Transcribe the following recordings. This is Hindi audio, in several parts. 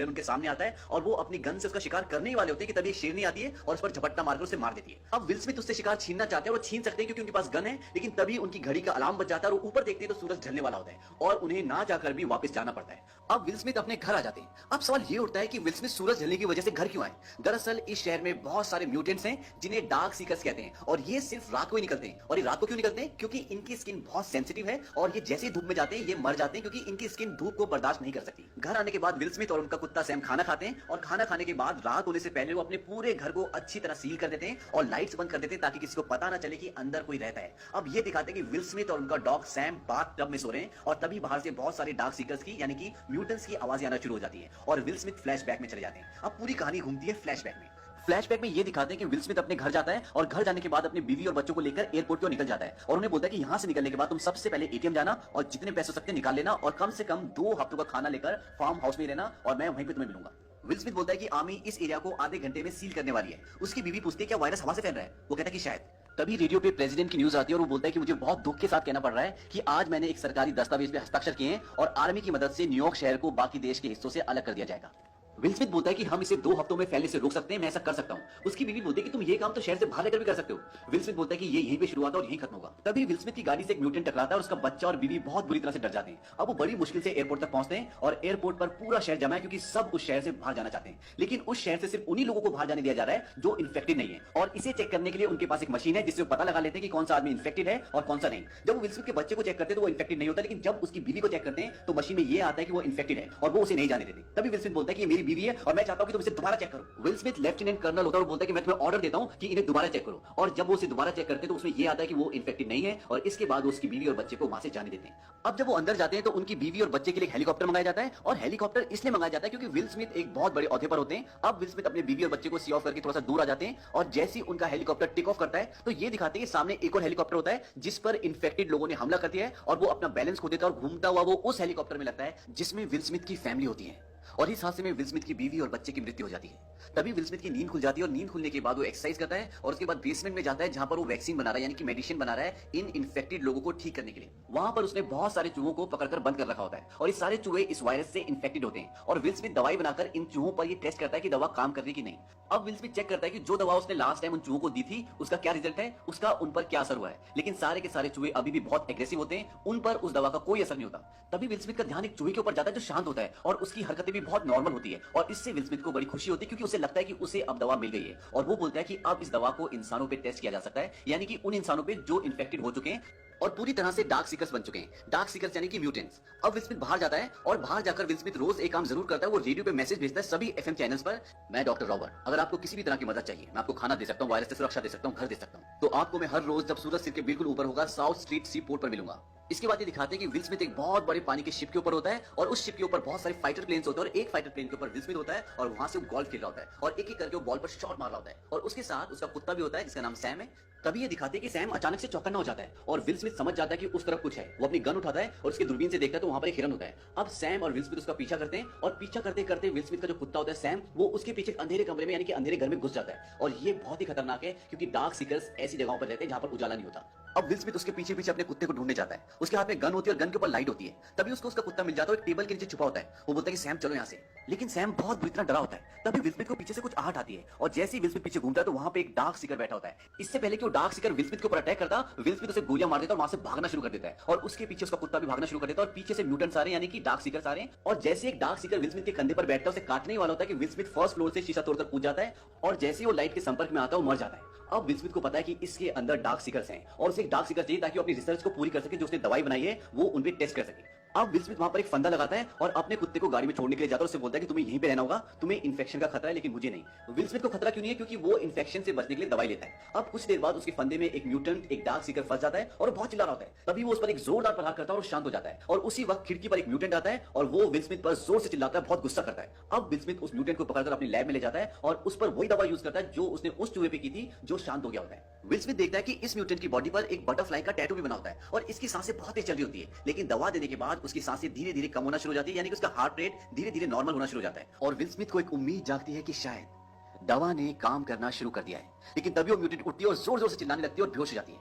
हिरन उनके सामने आता है और वो अपनी गन से उसका शिकार करने ही वाले होते हैं कि तभी एक शेरनी आती है और उस पर झपट्टा मारकर उसे मार देती है। अब विल स्मिथ उससे शिकार छीनना चाहते हैं और वो छीन सकते हैं क्योंकि उनके पास गन है, लेकिन तभी उनकी घड़ी का अलार्म बज जाता है और ऊपर देखते हैं तो सूरज ढलने वाला होता है और उन्हें ना जाकर भी वापस जाना पड़ता है। अब विल स्मिथ अपने घर आ जाते हैं। अब सवाल ये उठता है कि विल स्मिथ सूरज ढलने की वजह से घर क्यों आए। दरअसल इस शहर में बहुत सारे म्यूटेंट्स हैं जिन्हें डार्क सीकर्स कहते हैं और ये सिर्फ रात को ही निकलते हैं। और ये रात को क्यों निकलते हैं? क्योंकि इनकी स्किन बहुत सेंसिटिव है और ये जैसे धूप में जाते हैं ये मर जाते हैं क्योंकि इनकी स्किन धूप को बर्दाश्त नहीं कर सकती। घर आने के बाद विल स्मिथ और उनका कुत्ता सैम खाना खाते हैं और खाना खाने के बाद रात होने से पहले वो अपने पूरे घर को अच्छी तरह सील कर देते हैं और लाइट्स बंद कर देते हैं ताकि किसी को पता ना चले कि अंदर कोई रहता है। अब ये दिखाते हैं कि विल स्मिथ और उनका डॉग सैम बाथ टब में सो रहे हैं और तभी बाहर से बहुत सारे डार्क सीकर्स की यानी कि म्यूटेंट्स की आवाजें आना शुरू हो जाती है और विल स्मिथ फ्लैशबैक में चले जाते हैं। अब पूरी कहानी घूमती है फ्लैशबैक में। फ्लैशबैक में ये दिखाते हैं कि विल स्मिथ अपने घर जाता है और घर जाने के बाद अपनी बीवी और बच्चों को लेकर एयरपोर्ट की ओर निकल जाता है और उन्हें बोलता है कि यहां से निकलने के बाद तुम सबसे पहले एटीएम जाना और जितने पैसे हो सकते निकाल लेना और कम से कम 2 हफ्तों का खाना लेकर फार्म हाउस में रहना और मैं वहीं पे तुम्हें मिलूंगा। विल स्मिथ बोलता है कि आर्मी इस एरिया को आधे घंटे में सील करने वाली है। उसकी बीवी पूछती है क्या वायरस हवा से फैल रहा है? वो कहता है कि शायद। तभी रेडियो पे प्रेसिडेंट की न्यूज आती है और वो बोलता है कि मुझे बहुत दुख के साथ कहना पड़ रहा है कि आज मैंने एक सरकारी दस्तावेज पे हस्ताक्षर किए हैं और आर्मी की मदद से न्यूयॉर्क शहर को बाकी देश के हिस्सों से अलग कर दिया जाएगा। विल स्मिथ बोलता है कि हम इसे 2 हफ्तों में फैलने से रोक सकते हैं, मैं ऐसा कर सकता हूं। उसकी बीवी बोलती है कि तुम ये काम तो शहर से बाहर लेकर भी कर सकते हो। विल स्मिथ बोलता है कि ये यहीं पे शुरुआत है और यहीं खत्म होगा। तभी विल स्मिथ की गाड़ी से एक म्यूटेंट टकराता है और उसका बच्चा और बीवी बहुत बुरी तरह से डर जाते हैं। अब वो बड़ी मुश्किल से एयरपोर्ट तक पहुंचते हैं और एयरपोर्ट पर पूरा शहर जमा है क्योंकि सब उस शहर से बाहर जाना चाहते हैं, लेकिन उस शहर से सिर्फ उन्हीं लोगों को बाहर जाने दिया जा रहा है जो इन्फेक्टेड नहीं है। और इसे चेक करने के लिए उनके पास एक मशीन है जिससे वो पता लगा लेते हैं कि कौन सा आदमी इन्फेक्टेड है और कौन सा नहीं। जब वो विल स्मिथ के बच्चे को चेक करते हैं तो वो इन्फेक्टेड नहीं होता, लेकिन जब उसकी बीवी को चेक करते हैं तो मशीन में ये आता है कि वो इन्फेक्टेड है और वो उसे नहीं जाने देते। तभी विल स्मिथ बोलता है कि ये मेरी बीवी है और मैं चाहता हूं कि तुम इसे दोबारा चेक करो। विल स्मिथ लेफ्टिनेंट कर्नल होता है और बोलता है कि मैं तुम्हें ऑर्डर देता हूं कि इन्हें दोबारा चेक करो। और जब वो उसे दोबारा चेक करते हैं तो उसमें यह आता है कि वो इन्फेक्टेड नहीं है और इसके बाद वो उसकी बीवी और बच्चे को वहां से जाने देते हैं। अब जब वो अंदर जाते हैं तो उनकी बीवी और बच्चे के लिए हेलीकॉप्टर मंगाया जाता है और हेलीकॉप्टर इसलिए मंगाया जाता है क्योंकि विल स्मिथ एक बहुत बड़े ओहदे पर होते हैं। अब विल स्मिथ अपने बीवी और बच्चे को सी ऑफ करके थोड़ा सा दूर आ जाते हैं और जैसे ही उनका हेलीकॉप्टर टेक ऑफ करता है तो ये दिखाते हैं कि सामने एक और हेलीकॉप्टर होता है जिस पर इन्फेक्टेड लोगों ने हमला कर दिया है और वो अपना बैलेंस खो देता है और घूमता हुआ वो उस हेलीकॉप्टर में लगता है जिसमें विल स्मिथ की फैमिली होती है और इस हादसे में विल स्मिथ की बीवी और बच्चे की मृत्यु हो जाती है। तभी विल स्मिथ की नींद खुल जाती है और नींद खुलने के बाद वो एक्सरसाइज करता है और उसके बाद बेसमेंट में जाता है जहां पर वो वैक्सीन बना रहा है यानी कि मेडिसिन बना रहा है इन इन्फेक्टेड लोगों को ठीक करने के लिए। वहां पर उसने बहुत सारे चूहों को पकड़कर बंद कर रखा होता है और ये सारे चूहे इस वायरस से इन्फेक्टेड होते हैं और विल स्मिथ दवाई बनाकर इन चूहों पर ये टेस्ट करता है कि दवा काम कर रही कि नहीं। अब विल स्मिथ चेक करता है कि जो दवा उसने लास्ट टाइम उन चूहों को दी थी उसका क्या रिजल्ट है, उसका उन पर क्या असर हुआ है, लेकिन सारे के सारे चूहे अभी भी बहुत एग्रेसिव होते हैं, उन पर उस दवा का कोई असर नहीं होता। तभी विल स्मिथ का ध्यान एक चूहे के ऊपर जाता है जो शांत होता है और उसकी हरकतें भी बहुत नॉर्मल होती है और इससे विल स्मिथ को बड़ी खुशी होती है क्योंकि उसे लगता है कि उसे अब दवा मिल गई है और वो बोलता है कि अब इस दवा को इंसानों पे टेस्ट किया जा सकता है, यानी कि उन इंसानों पे जो इन्फेक्टेड हो चुके हैं और पूरी तरह से डार्क सीकर्स बन चुके हैं। डार्क सीकर्स यानी कि म्यूटेंट्स। अब विल स्मिथ बाहर जाता है और बाहर जाकर विल स्मिथ रोज एक काम जरूर करता है, वो रेडियो पे मैसेज भेजता है सभी एफएम चैनल्स पर, मैं डॉक्टर रॉबर्ट, अगर आपको किसी भी तरह की मदद चाहिए मैं आपको खाना दे सकता हूँ, वायरस से सुरक्षा दे सकता हूँ, घर दे सकता हूँ, तो आपको मैं हर रोज जब सूरज सिर के बिल्कुल ऊपर होगा साउथ स्ट्रीट सी पोर्ट पर मिलूंगा। इसके बाद ये दिखाते हैं कि विल स्मिथ एक बहुत बड़े पानी के शिप के ऊपर होता है और उस शिप के ऊपर बहुत सारे फाइटर प्लेन्स होते हैं और एक फाइटर प्लेन के ऊपर विल स्मिथ होता है और वहां से वो गोल्फ खेल रहा होता है और एक एक करके वो बॉल पर शॉट मार रहा होता है और उसके साथ उसका कुत्ता भी होता है जिसका नाम सैम है। तभी ये दिखाते हैं कि सैम अचानक से चौकन्ना हो जाता है और विल स्मिथ समझ जाता है कि उस तरफ कुछ है। वो अपनी गन उठाता है और उसके दूरबीन से देखता है तो वहां पर एक हिरन होता है। अब सैम और विल स्मिथ उसका पीछा करते हैं और पीछा करते करते विल स्मिथ का जो कुत्ता होता है सैम वो उसके पीछे अंधेरे कमरे में यानी कि अंधेरे घर में घुस जाता है और ये बहुत ही खतरनाक है क्योंकि डार्क सीकर्स ऐसी जगहों पर रहते हैं जहां पर उजाला नहीं होता। अब विल स्मिथ उसके पीछे पीछे अपने कुत्ते को ढूंढने जाता है। उसके हाथ में गन होती है और गन के ऊपर लाइट होती है। तभी उसको उसका कुत्ता मिल जाता है, एक टेबल के नीचे छुपा होता है। वो बोलता है कि सैम चलो यहाँ से, लेकिन सैम बहुत बुरी तरह डरा होता है। तभी विल स्मिथ को पीछे से कुछ आहट आती है और जैसे ही विल स्मिथ पीछे घूमता है तो वहां पे एक डार्क सीकर बैठा होता है। इससे पहले कि वो डार्क सीकर विल स्मिथ के ऊपर अटैक करता, विल स्मिथ उसे गोलियां मार देता और वहां से भागना शुरू कर देता है और उसके पीछे उसका कुत्ता भी भागना शुरू कर देता है और पीछे से म्यूटेंट्स आ रहे हैं यानी कि डार्क सीकर्स आ रहे हैं। और जैसे एक डार्क सीकर विल स्मिथ के कंधे पर बैठता है उसे काटने ही वाला होता है कि विल स्मिथ फर्स्ट फ्लोर से शीशा तोड़कर कूद जाता है और जैसे ही वो लाइट के संपर्क में आता है वो मर जाता है। अब विल स्मिथ को पता है कि इसके अंदर डार्क सीकर्स हैं और उसे एक डार्क सीकर चाहिए ताकि वो अपनी रिसर्च को पूरी कर सके, जो उसने दवाई बनाई है वो उन पे टेस्ट कर सके। अब विल स्मिथ वहां पर एक फंदा लगाता है और अपने कुत्ते को गाड़ी में छोड़ने के लिए जाता है। उससे बोलता है कि तुम्हें यहीं पे रहना होगा, तुम्हें इन्फेक्शन का खतरा है लेकिन मुझे नहीं। विल स्मिथ को खतरा क्यों नहीं है? क्योंकि वो इन्फेक्शन से बचने के लिए दवाई लेता है। अब कुछ देर बाद उसके फंदे में एक म्यूटेंट एक डार्क सीकर फंस जाता है और बहुत चिल्ला रहा होता है। तभी वो उस पर एक जोरदार प्रहार करता है और शांत हो जाता है और उसी वक्त खिड़की पर एक म्यूटेंट आता है और वो विल स्मिथ पर जोर से चिल्लाता है, बहुत गुस्सा करता है। अब विल स्मिथ उस म्यूटेंट को पकड़कर अपनी लैब में ले जाता है और उस पर वही दवा यूज करता है जो उसने उस चूहे पे की थी जो शांत हो गया होता है। विल स्मिथ देखता है कि इस म्यूटेंट की बॉडी पर एक बटरफ्लाई का टैटू भी बना होता है और इसकी सांसें बहुत तेज चल रही होती है, लेकिन दवा देने के बाद उसकी सांसें धीरे धीरे कम होना शुरू हो जाती है, यानी कि उसका हार्ट रेट धीरे धीरे नॉर्मल होना शुरू हो जाता है। और विल स्मिथ को एक उम्मीद जागती है कि शायद दवा ने काम करना शुरू कर दिया है, लेकिन तभी वो म्यूटेंट उठती है और जोर जोर से चिल्लाने लगती है और बेहोश हो जाती है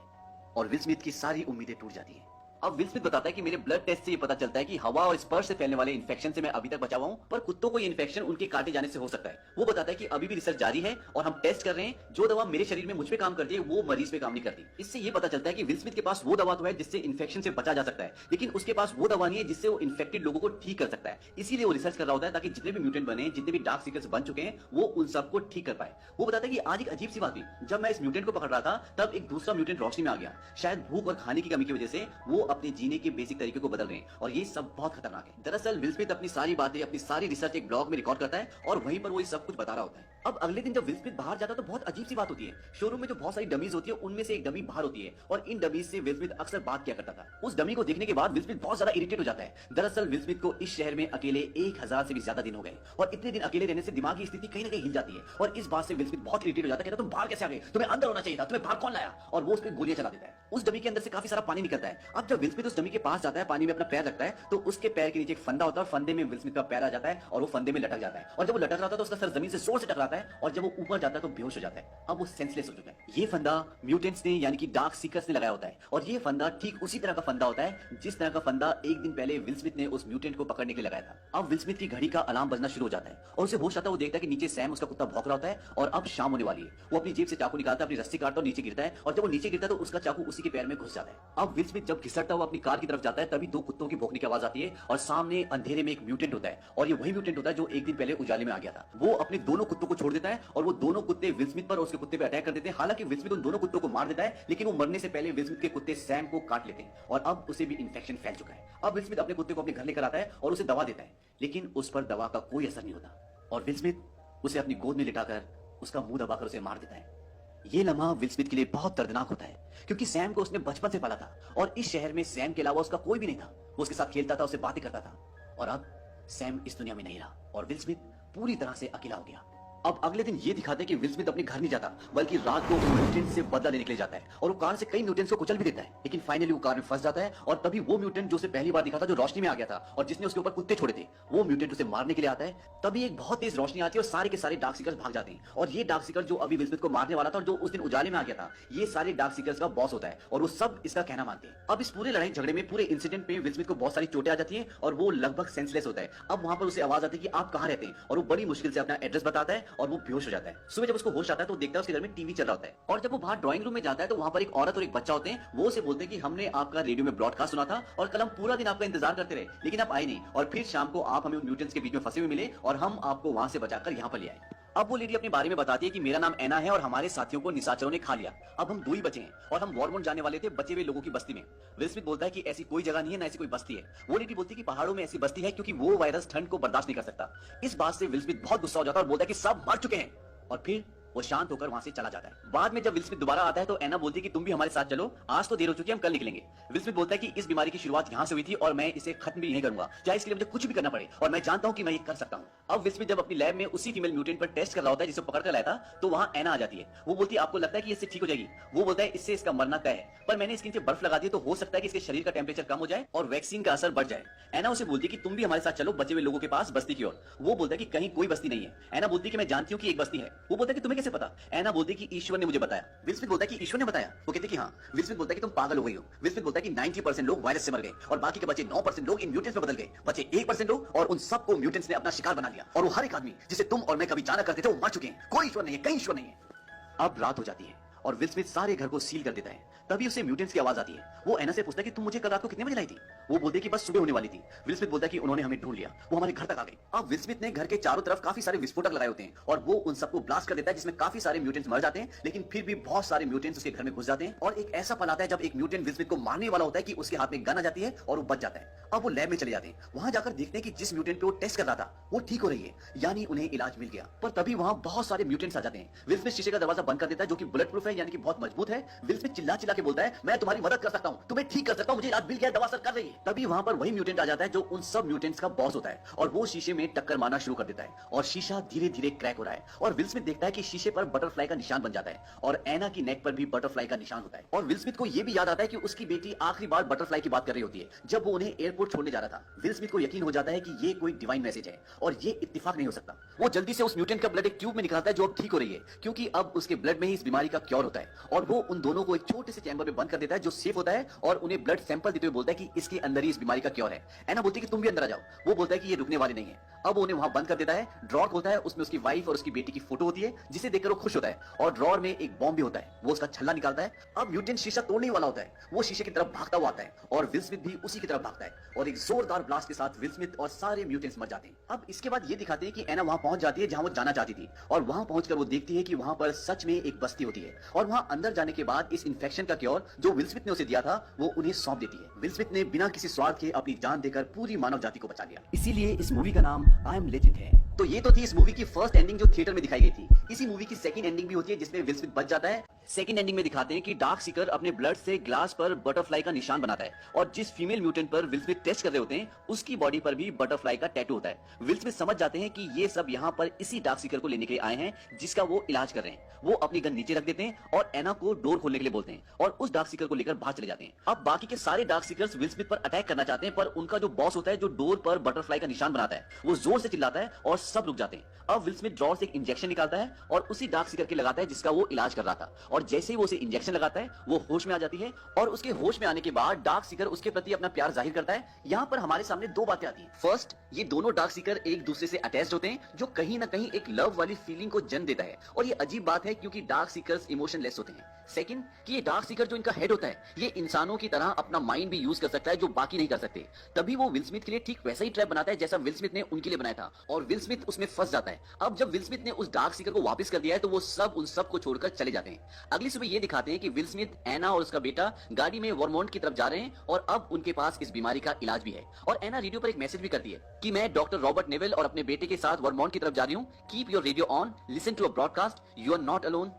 और विल स्मिथ की सारी उम्मीदें टूट जाती है। अब विल स्मिथ बताता है कि मेरे ब्लड टेस्ट से ये पता चलता है कि हवा और स्पर्श से फैलने वाले इन्फेक्शन से मैं अभी तक बचा हुआ हूं, पर कुत्तों को ये इन्फेक्शन उनके काटे जाने से हो सकता है। वो बताता है कि अभी भी रिसर्च जारी है और हम टेस्ट कर रहे हैं, जो दवा मेरे शरीर में मुझ पे काम करती है वो मरीज पे काम नहीं करती। इससे ये पता चलता है कि विल स्मिथ के पास वो दवा तो है जिससे इन्फेक्शन से बचा जा सकता है, लेकिन उसके पास वो दवा नहीं है जिससे वो इन्फेक्टेड लोगों को ठीक कर सकता है। इसीलिए वो रिसर्च कर रहा होता है ताकि जितने भी म्यूटेंट बने, जितने भी डार्क सीकर्स बन चुके हैं, वो उन सबको ठीक कर पाए। वो बताता है कि आज एक अजीब सी बात हुई, जब मैं इस म्यूटेंट को पकड़ रहा था तब एक दूसरा म्यूटेंट रोशनी में आ गया। शायद भूख और खाने की कमी की वजह से वो अपने जीने के बेसिक तरीके को बदल रहे हैं और ये सब बहुत खतरनाक है। दरअसल विल स्मिथ अपनी सारी बातें, अपनी सारी रिसर्च एक ब्लॉग में रिकॉर्ड करता है और वहीं पर वो ये सब कुछ बता रहा होता है। अब अगले दिन जब विल स्मिथ बाहर जाता है तो बहुत अजीब सी बात होती है। शोरूम में जो बहुत सारी डमीज होती है उनमें से एक डमी बाहर होती है और इन डमीज से विल स्मिथ अक्सर बात किया करता था। उस डमी को देखने के बाद विल स्मिथ बहुत ज्यादा इरिटेट हो जाता है। दरअसल विल स्मिथ को इस शहर में अकेले 1000 से भी ज्यादा दिन हो गए और इतने दिन अकेले रहने से दिमागी स्थिति कहीं ना कहीं हिल जाती है और इस बात से विल स्मिथ बहुत इरिटेट हो जाता है। कहता तुम बाहर कैसे आ गए, तुम्हें अंदर होना चाहिए था, तुम्हें बाहर कौन लाया, और वो उस पर गोलियां चला देता है। उस डमी के अंदर से काफी सारा पानी निकलता है। अब जब विल स्मिथ उस डमी के पास जाता है, पानी में अपना पैर रखता है तो उसके पैर के नीचे एक फंदा होता है और फंदे में विल स्मिथ का पैर आ जाता है और वो फंदे में लटक जाता है और जब वो लटक रहा था तो उसका सर जमीन से जोर से टकराता है और जब वो ऊपर जाता है तो बेहोश हो जाता है। अब वो सेंसलेस हो चुका है। ये फंदा म्यूटेंट्स ने यानी कि डार्क सीकर्स ने लगाया होता है और ये फंदा ठीक उसी तरह का फंदा होता है जिस तरह का फंदा एक दिन पहले विल स्मिथ ने उस म्यूटेंट को पकड़ने के लिए लगाया था। अब विल स्मिथ की घड़ी का अलार्म बजना शुरू हो जाता है और उसे होश आता है। वो देखता है कि नीचे सैम उसका कुत्ता भौंक रहा होता है और अब शाम होने वाली है। वो अपनी जेब से चाकू निकालता है, अपनी रस्सी काटता है और नीचे गिरता है और जब वो नीचे गिरता है तो उसका चाकू उसी के पैर में घुस जाता है। अब विल स्मिथ जब घिसटता हुआ अपनी कार की तरफ जाता है तभी दो कुत्तों की भौंकने की आवाज आती है और सामने अंधेरे में एक म्यूटेंट होता है और ये वही म्यूटेंट होता है जो एक दिन पहले उजाले में आ गया था। वो अपने दोनों कुत्तों को छोड़ देता है और वो दोनों कुत्ते विल स्मिथ पर और उसके कुत्ते पे अटैक कर देते हैं। हालांकि विल स्मिथ उन दोनों कुत्तों को मार देता है लेकिन वो मरने से पहले विल स्मिथ के कुत्ते सैम को काट लेते हैं और अब उसे भी इन्फेक्शन फैल चुका है। अब विल स्मिथ अपने कुत्ते को अपने घर लेकर आता है और उसे दवा देता है लेकिन उस पर दवा का कोई असर नहीं होता और विल स्मिथ उसे अपनी गोद में लिटाकर उसका मुंह दबाकर उसे मार देता है। ये लम्हा विल स्मिथ के लिए बहुत दर्दनाक होता है क्योंकि सैम को उसने बचपन से पाला था और इस शहर में सैम के अलावा उसका कोई भी नहीं था। वो उसके साथ खेलता था, उससे बातें करता था और अब सैम इस दुनिया में नहीं रहा और विल स्मिथ पूरी तरह से अकेला हो गया। अब अगले दिन ये दिखाते हैं कि विल स्मिथ अपने घर नहीं जाता बल्कि रात को म्यूटेंट से बदला लेने के लिए जाता है और वो कार से कई म्यूटेंट्स को कुचल भी देता है लेकिन फाइनली वो कार में फंस जाता है और तभी वो म्यूटेंट जो उसे पहली बार दिखा था, जो रोशनी में आ गया था और जिसने उसके ऊपर कुत्ते छोड़े थे, वो म्यूटेंट उसे मारने के लिए आता है। तभी एक बहुत तेज रोशनी आती है और सारे के सारे डार्क सीकर्स भाग जाते हैं और ये डार्क सीकर जो अभी विल स्मिथ को मारने वाला था और जो उस दिन उजाले में आ गया था, ये सारे डार्क सीकर्स का बॉस होता है और वो सब इसका कहना मानते हैं। अब इस पूरे लड़ाई झगड़े में, पूरे इंसिडेंट में विल स्मिथ को बहुत सारी चोटें आ जाती हैं और वो लगभग सेंसलेस होता है। अब वहां पर उसे आवाज आती है कि आप कहां रहते हैं और वो बड़ी मुश्किल से अपना एड्रेस बताता है और वो बेहोश हो जाता है। सुबह जब उसको होश आता है तो देखता है उसके घर में टीवी चल रहा होता है और जब वो बाहर ड्राइंग रूम में जाता है तो वहां पर एक औरत और एक बच्चा होते हैं। वो उसे बोलते हैं कि हमने आपका रेडियो में ब्रॉडकास्ट सुना था और कल हम पूरा दिन आपका इंतजार करते रहे लेकिन आप आए नहीं और फिर शाम को आप हमें उन म्यूटेंट्स के बीच में फंसे हुए मिले और हम आपको वहां से बचाकर यहाँ पर ले आए। अब वो लेडी अपने बारे में बताती है कि मेरा नाम एना है और हमारे साथियों को निशाचरों ने खा लिया। अब हम 2 ही बचे हैं और हम वॉरमोंट जाने वाले थे बचे हुए लोगों की बस्ती में। विल स्मिथ बोलता है कि ऐसी कोई जगह नहीं है, ना ऐसी कोई बस्ती है। वो लेडी बोलती है कि पहाड़ों में ऐसी बस्ती है क्योंकि वो वायरस ठंड को बर्दाश्त नहीं कर सकता। इस बात से विल स्मिथ बहुत गुस्सा हो जाता है और बोलता है कि सब मर चुके हैं और फिर वो शांत होकर वहां से चला जाता है। बाद में जब विल स्मिथ दोबारा आता है तो एना बोलती है कि तुम भी हमारे साथ चलो, आज तो देर हो चुकी है, हम कल निकलेंगे। विल स्मिथ बोलता है कि इस बीमारी की शुरुआत यहां से हुई थी और मैं इसे खत्म भी नहीं करूंगा, चाहे इसके लिए मुझे कुछ भी करना पड़े और मैं जानता हूं कि मैं ये कर सकता हूं। अब विल स्मिथ जब अपनी लैब में उसी फीमेल म्यूटेंट पर टेस्ट कर रहा होता है जिसे पकड़ कर लाया था तो वहां एना आ जाती है। वो बोलती है आपको लगता है कि इससे ठीक हो जाएगी? वो बोलता है इससे इसका मरना तय है, पर मैंने इसके नीचे बर्फ लगा दी तो हो सकता है कि इसके शरीर का टेम्परेचर कम हो जाए और वैक्सीन का असर बढ़ जाए। एना उसे बोलती है कि तुम भी हमारे साथ चलो बचे हुए लोगों के पास बस्ती की ओर। वो बोलता है कि कहीं कोई बस्ती नहीं है। एना बोलती है कि मैं जानती हूं कि एक बस्ती है। वो बोलता है कि तुम्हें कैसे पता? एना बोलती है कि ईश्वर ने मुझे बताया। विल स्मिथ बोलता है कि ईश्वर ने बताया? वो कहते हैं कि हाँ। विल स्मिथ बोलता है कि तुम पागल हो गई हो। विल स्मिथ बोलता है कि 90% लोग वायरस से मर गए और बाकी के बचे 9% लोग इन म्यूटेंट्स में बदल गए। बचे 1% लोग और उन सबको म्यूटेंट्स ने अपना शिकार बना लिया और वो हर एक आदमी जिसे तुम और मैं कभी जाना करते थे वो मर चुके हैं। कोई ईश्वर नहीं है, कहीं ईश्वर नहीं है। अब रात हो जाती है और विल स्मिथ सारे घर को सील कर देता है। तभी उसे म्यूटेंट्स की आवाज आती है। वो एना से पूछता है कि तुम मुझे कल रात को कितने बजे लाई थी? वो बोलते हैं कि बस सुबह होने वाली थी। विल स्मिथ बोलता है कि उन्होंने हमें ढूंढ लिया, वो हमारे घर तक आ गए। अब विल स्मिथ ने घर के चारों तरफ काफी सारे विस्फोटक लगाए होते हैं और वो उन सबको ब्लास्ट कर देता है जिसमें काफी सारे म्यूटेंट्स मर जाते हैं लेकिन फिर भी बहुत सारे म्यूटेंट्स उसके घर में घुस जाते हैं और एक ऐसा पल आता है जब एक म्यूटेंट विल स्मिथ को मारने वाला होता है कि उसके हाथ में गन आ जाती है और वो बच जाता है। अब वो लैब में चले जाते हैं। वहां जाकर देखते हैं कि जिस म्यूटेंट पे वो टेस्ट कर रहा था वो ठीक हो रही है, यानी उन्हें इलाज मिल गया। पर तभी वहां बहुत सारे म्यूटेंट्स आ जाते हैं। विल स्मिथ शीशे का दरवाजा बंद कर देता है जो कि बुलेट प्रूफ है, यानी कि बहुत मजबूत है। विल स्मिथ चिल्ला चिल्ला के बोलता है मैं तुम्हारी मदद कर सकता हूं, तुम्हें ठीक कर सकता हूं, मुझे इलाज मिल गया, दवा असर कर रही है। तभी वहां पर वही म्यूटेंट आ जाता है जो उन सब म्यूटेंट्स का बॉस होता है और वो शीशे में टक्कर मारना शुरू कर देता है और शीशा धीरे धीरे क्रैक हो रहा है और विल स्मिथ देखता है कि शीशे पर बटरफ्लाई का निशान बन जाता है और एना की नेक पर भी बटरफ्लाई का निशान होता है। और विल स्मिथ को यह भी याद आता है कि उसकी बेटी आखिरी बार बटरफ्लाई की बात कर रही होती है जब वो उन्हें एयरपोर्ट छोड़ने जा रहा था। विल स्मिथ को यकीन हो जाता है कि ये कोई डिवाइन मैसेज है और ये इत्तेफाक नहीं हो सकता। वो जल्दी से उस म्यूटेंट का ब्लड एक ट्यूब में निकालता है जो अब ठीक हो रही है क्योंकि अब उसके ब्लड में ही इस बीमारी का क्योर क्योर होता है और वो उन दोनों को एक छोटे से चैम्बर में बंद कर देता है जो सेफ होता है और उन्हें ब्लड सैंपल देते हुए बोलता है कि इसके अंदर ही इस बीमारी का क्योर है। एना बोलती है कि तुम भी अंदर आ जाओ। वो बोलता है कि ये रुकने वाले नहीं है। अब वो उन्हें वहां बंद कर देता है। ड्रॉर खोलता है, उसमें उसकी वाइफ और उसकी बेटी की फोटो होती है जिसे देखकर वो खुश होता है और ड्रॉर में एक बॉम्ब भी होता है। वो उसका छल्ला निकालता है। अब म्यूटेंट शीशा तोड़ने ही वाला होता है। वो शीशे की तरफ भागता हुआ आता है और विल स्मिथ भी उसी की तरफ भागता है और एक जोरदार ब्लास्ट के साथ विल स्मिथ और सारे म्यूटेंट्स मर जाते हैं। अब इसके बाद ये दिखाते हैं कि एना वहां पहुंच जाती है जहां वो जाना चाहती थी और वहां पहुंचकर वो देखती है कि वहां पर सच में एक बस्ती होती है और वहां अंदर जाने के बाद इस इन्फेक्शन का क्योर जो विल स्मिथ ने उसे दिया था वो उन्हें सौंप देती है। विल स्मिथ ने बिना किसी स्वार्थ के अपनी जान देकर पूरी मानव जाति को बचा लिया। इसीलिए इस मूवी का नाम आई एम लेजेंड है। तो ये तो थी इस मूवी की फर्स्ट एंडिंग जो थिएटर में दिखाई गई थी। इसी मूवी की सेकंड एंडिंग भी होती है जिसमें विल स्मिथ बच जाता है। सेकंड एंडिंग में दिखाते हैं कि डार्क सीकर अपने ब्लड से ग्लास पर बटरफ्लाई का निशान बनाता है और जिस फीमेल म्यूटेंट पर विल स्मिथ टेस्ट कर रहे होते हैं उसकी बॉडी पर भी बटरफ्लाई का टैटू होता है। विल स्मिथ समझ जाते हैं कि ये सब यहाँ पर इसी डार्क सीकर को लेने के लिए आए हैं जिसका वो इलाज कर रहे हैं। वो अपनी गन नीचे रख देते हैं और एना को डोर खोलने के लिए बोलते हैं और उस डार्क सीकर को लेकर बाहर चले जाते हैं। अब बाकी के सारे डार्क सीकर्स विल स्मिथ पर अटैक करना चाहते हैं पर उनका जो बॉस होता है जो डोर पर बटरफ्लाई का निशान बनाता है वो जोर से चिल्लाता है और सब रुक जाते हैं। अब विल स्मिथ ड्रॉर से एक इंजेक्शन निकालता है और उसी डार्क सीकर के लगाता है जिसका वो इलाज कर रहा था और जैसे ही वो उसे इंजेक्शन लगाता है वो होश में आ जाती है और उसके होश में आने के बाद डार्क सीकर उसके प्रति अपना प्यार जाहिर करता है। यहाँ पर हमारे सामने दो बातें आती हैं। फर्स्ट, ये दोनों डार्क सीकर एक दूसरे से अटैच्ड होते हैं जो कहीं ना कहीं एक लव वाली फीलिंग को जन्म देता है और ये अजीब बात है क्योंकि डार्क सीकर्स इमोशनलेस होते हैं। सेकंड, कि ये डार्क सीकर जो इनका हेड होता है ये इंसानों की तरह अपना माइंड भी यूज कर सकता है जो बाकी नहीं कर सकते। तभी वो विल स्मिथ के लिए ठीक वैसा ही ट्रैप बनाता है जैसा विल स्मिथ ने उनके लिए बनाया था और विल स्मिथ उसमें फंस जाता है। अब जब विल स्मिथ ने उस डार्क सीकर को वापस कर दिया है तो वो सब उन सब को छोड़कर चले जाते हैं। अगली सुबह ये दिखाते हैं कि विल स्मिथ, एना और उसका बेटा गाड़ी में वर्मोंट की तरफ जा रहे हैं और अब उनके पास इस बीमारी का इलाज भी है और एना रेडियो पर एक मैसेज भी करती है कि मैं डॉक्टर रॉबर्ट नेवेल और अपने बेटे के साथ वर्मोंट की तरफ जा रही हूँ। Keep your radio on, listen to a broadcast, you are not alone,